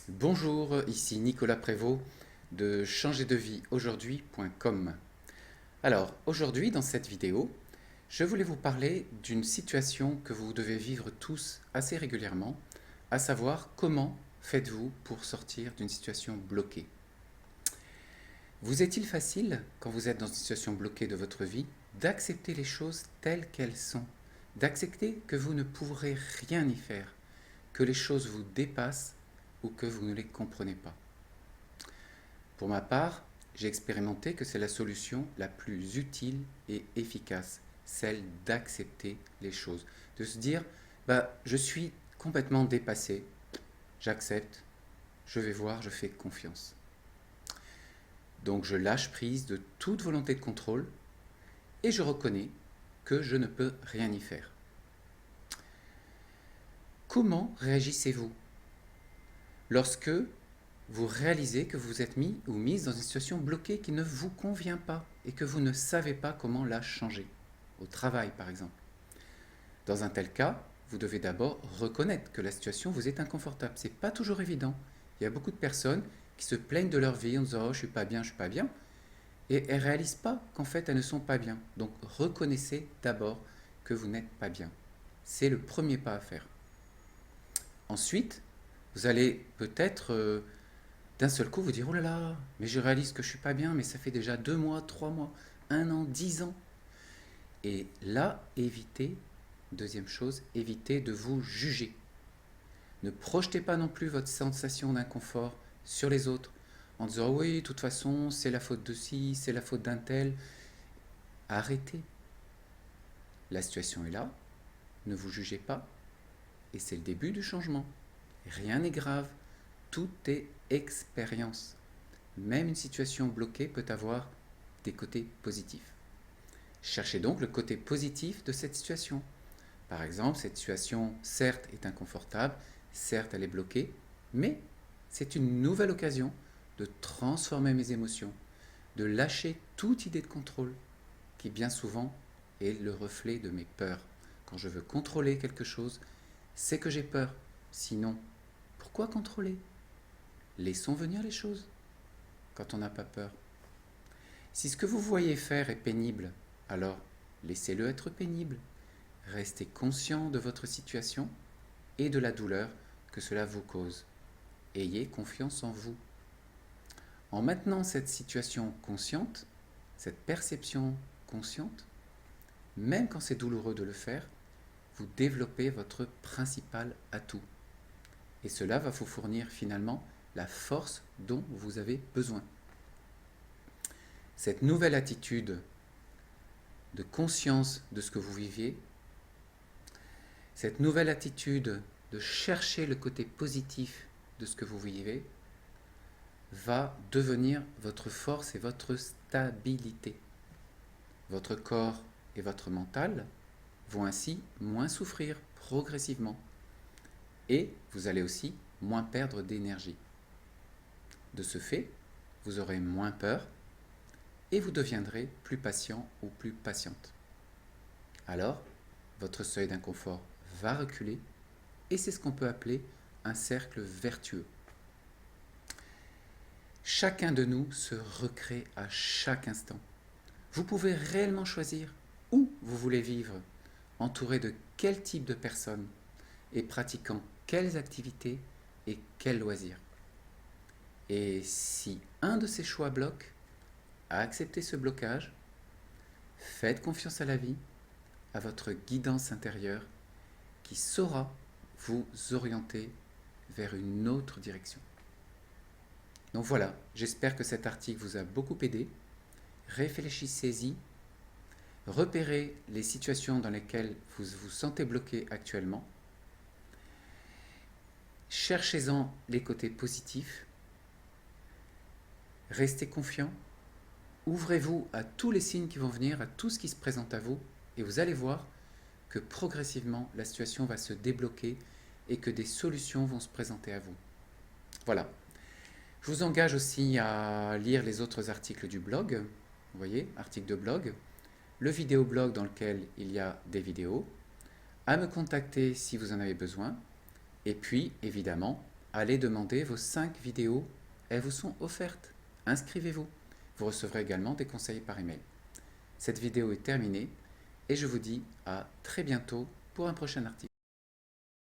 Bonjour, ici Nicolas Prévost de changerdeviaujourd'hui.com. Alors, aujourd'hui, dans cette vidéo, je voulais vous parler d'une situation que vous devez vivre tous assez régulièrement, à savoir comment faites-vous pour sortir d'une situation bloquée. Vous est-il facile, quand vous êtes dans une situation bloquée de votre vie, d'accepter les choses telles qu'elles sont, d'accepter que vous ne pourrez rien y faire, que les choses vous dépassent ou que vous ne les comprenez pas? Pour ma part, j'ai expérimenté que c'est la solution la plus utile et efficace, celle d'accepter les choses, de se dire je suis complètement dépassé, j'accepte, je vais voir, je fais confiance. Donc je lâche prise de toute volonté de contrôle et je reconnais que je ne peux rien y faire. Comment réagissez-vous lorsque vous réalisez que vous êtes mis ou mise dans une situation bloquée qui ne vous convient pas et que vous ne savez pas comment la changer, au travail par exemple? Dans un tel cas, vous devez d'abord reconnaître que la situation vous est inconfortable. Ce n'est pas toujours évident. Il y a beaucoup de personnes qui se plaignent de leur vie en disant oh, je suis pas bien, je suis pas bien, et elles ne réalisent pas qu'en fait elles ne sont pas bien. Donc reconnaissez d'abord que vous n'êtes pas bien. C'est le premier pas à faire. Ensuite, vous allez peut-être d'un seul coup vous dire oh là là, mais je réalise que je suis pas bien, mais ça fait déjà 2 mois, 3 mois, 1 an, 10 ans. Et là, deuxième chose, évitez de vous juger. Ne projetez pas non plus votre sensation d'inconfort sur les autres en disant oui, de toute façon, c'est la faute de ci, c'est la faute d'un tel. Arrêtez. La situation est là, ne vous jugez pas, et c'est le début du changement. Rien n'est grave, tout est expérience. Même une situation bloquée peut avoir des côtés positifs. Cherchez donc le côté positif de cette situation. Par exemple, cette situation, certes, est inconfortable, certes, elle est bloquée, mais c'est une nouvelle occasion de transformer mes émotions, de lâcher toute idée de contrôle, qui bien souvent est le reflet de mes peurs. Quand je veux contrôler quelque chose, c'est que j'ai peur. Sinon, pourquoi contrôler? Laissons venir les choses quand on n'a pas peur. Si ce que vous voyez faire est pénible, alors laissez-le être pénible. Restez conscient de votre situation et de la douleur que cela vous cause. Ayez confiance en vous. En maintenant cette situation consciente, cette perception consciente, même quand c'est douloureux de le faire, vous développez votre principal atout. Et cela va vous fournir finalement la force dont vous avez besoin. Cette nouvelle attitude de conscience de ce que vous viviez, cette nouvelle attitude de chercher le côté positif de ce que vous vivez, va devenir votre force et votre stabilité. Votre corps et votre mental vont ainsi moins souffrir progressivement. Et vous allez aussi moins perdre d'énergie. De ce fait, vous aurez moins peur et vous deviendrez plus patient ou plus patiente. Alors, votre seuil d'inconfort va reculer et c'est ce qu'on peut appeler un cercle vertueux. Chacun de nous se recrée à chaque instant. Vous pouvez réellement choisir où vous voulez vivre, entouré de quel type de personnes et pratiquant quelles activités et quels loisirs. Et si un de ces choix bloque, acceptez ce blocage, faites confiance à la vie, à votre guidance intérieure qui saura vous orienter vers une autre direction. Donc voilà, j'espère que cet article vous a beaucoup aidé. Réfléchissez-y, repérez les situations dans lesquelles vous vous sentez bloqué actuellement, cherchez-en les côtés positifs, restez confiant, ouvrez-vous à tous les signes qui vont venir, à tout ce qui se présente à vous, et vous allez voir que progressivement la situation va se débloquer et que des solutions vont se présenter à vous. Voilà. Je vous engage aussi à lire les autres articles du blog, vous voyez, articles de blog, le vidéoblog dans lequel il y a des vidéos, à me contacter si vous en avez besoin, et puis évidemment allez demander vos 5 vidéos. Elles vous sont offertes. Inscrivez-vous. Vous recevrez également des conseils par email. Cette vidéo est terminée et je vous dis à très bientôt pour un prochain article.